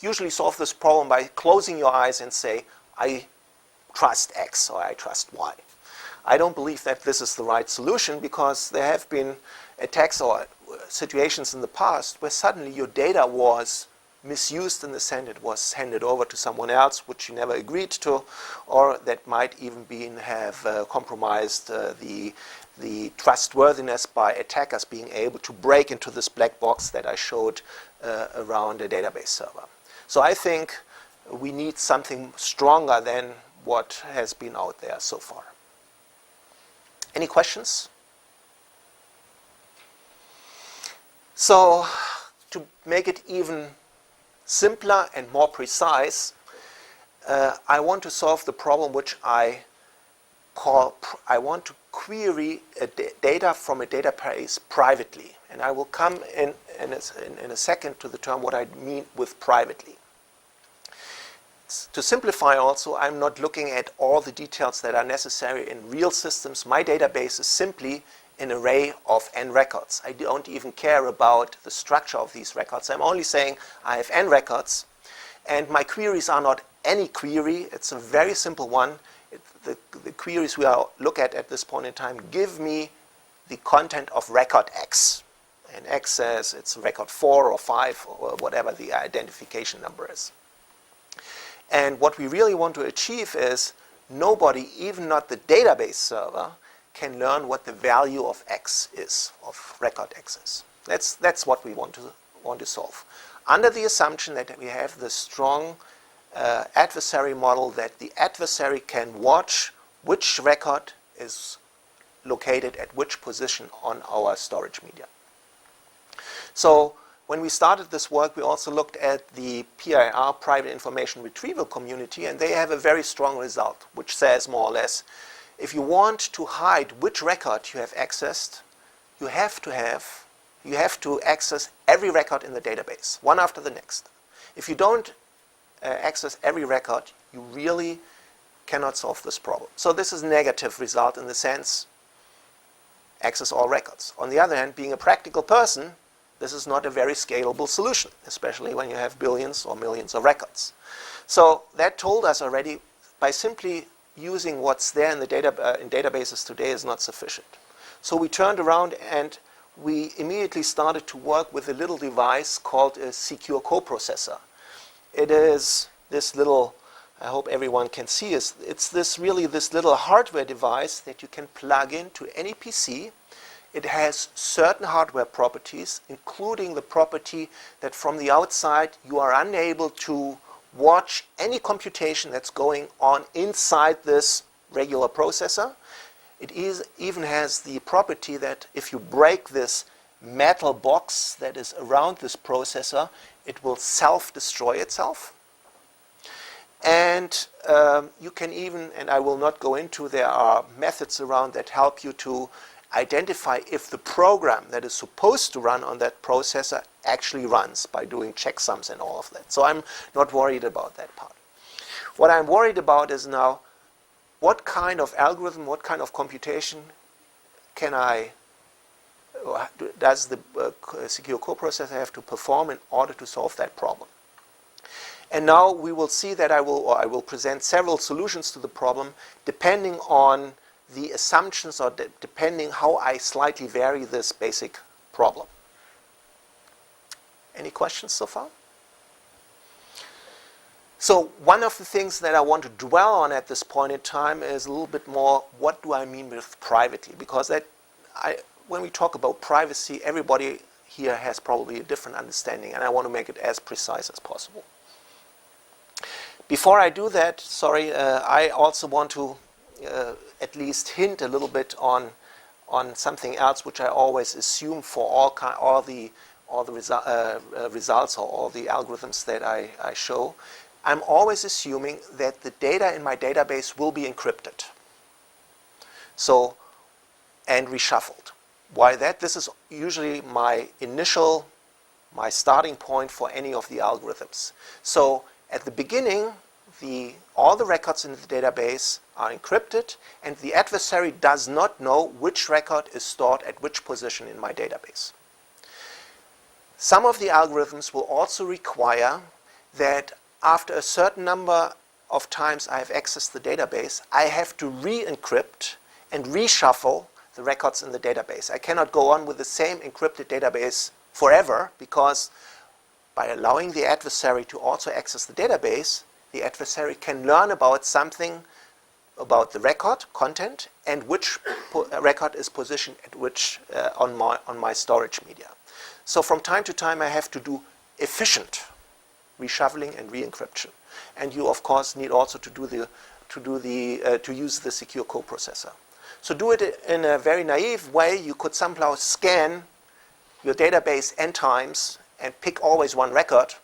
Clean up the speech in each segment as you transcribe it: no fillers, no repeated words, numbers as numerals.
usually solve this problem by closing your eyes and say, I trust X or I trust Y. I don't believe that this is the right solution, because there have been attacks or situations in the past where suddenly your data was misused in the sense it was handed over to someone else which you never agreed to, or that might even have compromised the trustworthiness by attackers being able to break into this black box that I showed around a database server. So I think we need something stronger than what has been out there so far. Any questions? So to make it even simpler and more precise, I want to solve the problem which I want to query data from a database privately. And I will come in a second to the term what I mean with privately. To simplify also, I'm not looking at all the details that are necessary in real systems. My database is simply an array of n records. I don't even care about the structure of these records. I'm only saying I have n records, and my queries are not any query. It's a very simple one. The queries we look at this point in time give me the content of record X. And X says it's record 4 or 5 or whatever the identification number is. And what we really want to achieve is nobody, even not the database server, can learn what the value of X is, of record X is. That's what we want to solve. Under the assumption that we have the strong adversary model, that the adversary can watch which record is located at which position on our storage media. So when we started this work, we also looked at the PIR, Private Information Retrieval community, and they have a very strong result, which says more or less, if you want to hide which record you have accessed, you have to access every record in the database, one after the next. If you don't access every record, you really cannot solve this problem. So this is a negative result in the sense, access all records. On the other hand, being a practical person, this is not a very scalable solution, especially when you have billions or millions of records. So that told us already, by simply using what's there in the in databases today is not sufficient. So we turned around and we immediately started to work with a little device called a secure coprocessor. It is this little, I hope everyone can see, it's this little hardware device that you can plug into any PC. It has certain hardware properties, including the property that from the outside you are unable to watch any computation that's going on inside this regular processor. It even has the property that if you break this metal box that is around this processor, it will self-destroy itself. And you can even, and I will not go into, there are methods around that help you to identify if the program that is supposed to run on that processor actually runs by doing checksums and all of that. So I'm not worried about that part. What I'm worried about is now, what kind of algorithm, what kind of computation does the secure coprocessor have to perform in order to solve that problem? And now we will see that I will present several solutions to the problem depending on the assumptions or depending how I slightly vary this basic problem. Any questions so far? So one of the things that I want to dwell on at this point in time is a little bit more, what do I mean with privately? Because when we talk about privacy, everybody here has probably a different understanding, and I want to make it as precise as possible. Before I do that, I also want to at least hint a little bit on something else which I always assume for all the results or all the algorithms that I show. I'm always assuming that the data in my database will be encrypted. So, and reshuffled. Why that? This is usually my starting point for any of the algorithms. So at the beginning, all the records in the database are encrypted, and the adversary does not know which record is stored at which position in my database. Some of the algorithms will also require that after a certain number of times I have accessed the database, I have to re-encrypt and reshuffle the records in the database. I cannot go on with the same encrypted database forever, because by allowing the adversary to also access the database, the adversary can learn about something, about the record content, and which record is positioned at which on my storage media. So from time to time I have to do efficient reshuffling and re-encryption. And you of course need also to use the secure coprocessor. So do it in a very naive way. You could somehow scan your database n times and pick always one record,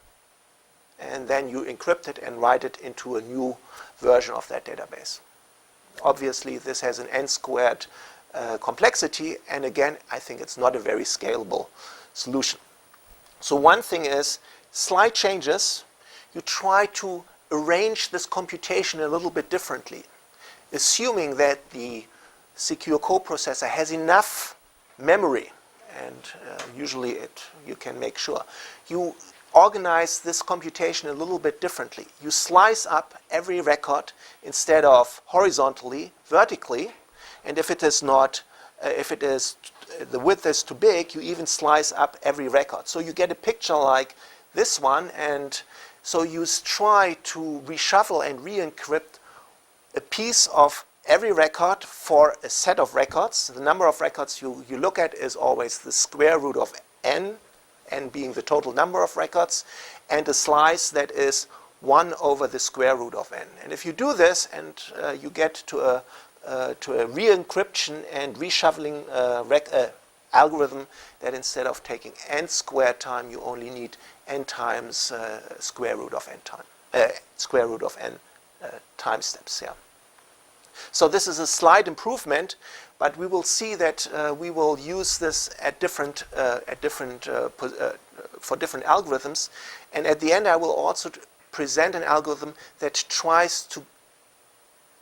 and then you encrypt it and write it into a new version of that database. Obviously, this has an n squared complexity, and again, I think it's not a very scalable solution. So one thing is, slight changes, you try to arrange this computation a little bit differently, assuming that the secure coprocessor has enough memory, and usually you can make sure. You organize this computation a little bit differently. You slice up every record instead of horizontally, vertically, and if the width is too big, you even slice up every record. So you get a picture like this one, and so you try to reshuffle and re-encrypt a piece of every record for a set of records. The number of records you look at is always the square root of n being the total number of records, and a slice that is 1 over the square root of n. And if you do this, and you get to a re-encryption and reshuffling algorithm that instead of taking n squared time, you only need n times square root of n time steps. Yeah. So this is a slight improvement, but we will see that we will use this for different algorithms. And at the end, I will also present an algorithm that tries to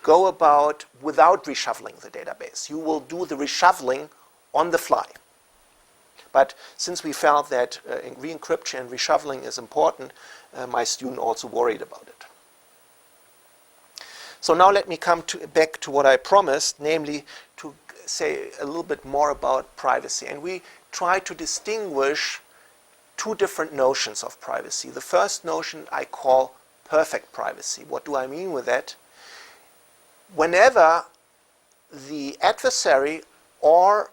go about without reshuffling the database. You will do the reshuffling on the fly. But since we felt that re-encryption and reshuffling is important, my student also worried about it. So now let me come back to what I promised, namely to say a little bit more about privacy. And we try to distinguish two different notions of privacy. The first notion I call perfect privacy. What do I mean with that? Whenever the adversary or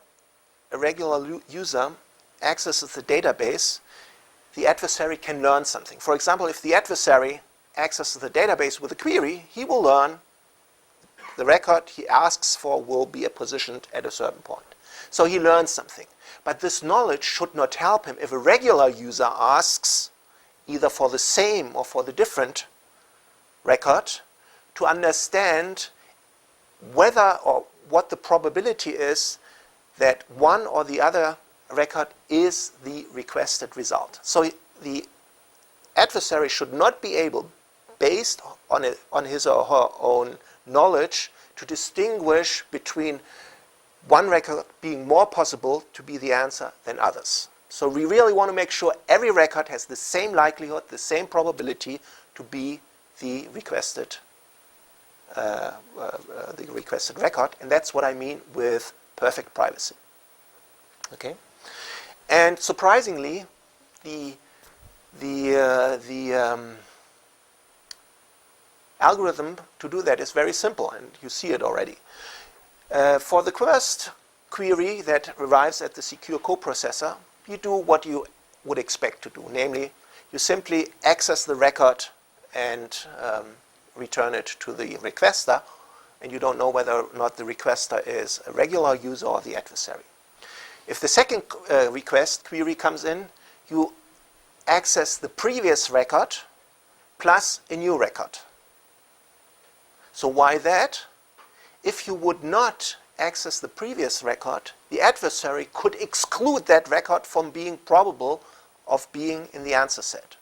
a regular user accesses the database, the adversary can learn something. For example, if the adversary accesses the database with a query, he will learn the record he asks for will be positioned at a certain point. So he learns something. But this knowledge should not help him if a regular user asks either for the same or for the different record to understand whether or what the probability is that one or the other record is the requested result. So the adversary should not be able, based on his or her own knowledge, to distinguish between one record being more possible to be the answer than others. So we really want to make sure every record has the same likelihood, the same probability to be the requested record, and that's what I mean with perfect privacy. Okay, and surprisingly, the algorithm to do that is very simple, and you see it already. For the first query that arrives at the secure coprocessor, you do what you would expect to do, namely, you simply access the record and return it to the requester, and you don't know whether or not the requester is a regular user or the adversary. If the second query comes in, you access the previous record plus a new record. So why that? If you would not access the previous record, the adversary could exclude that record from being probable of being in the answer set.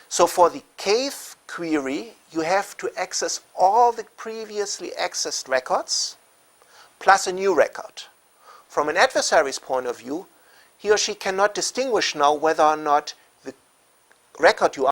So for the kth query, you have to access all the previously accessed records plus a new record. From an adversary's point of view, he or she cannot distinguish now whether or not record you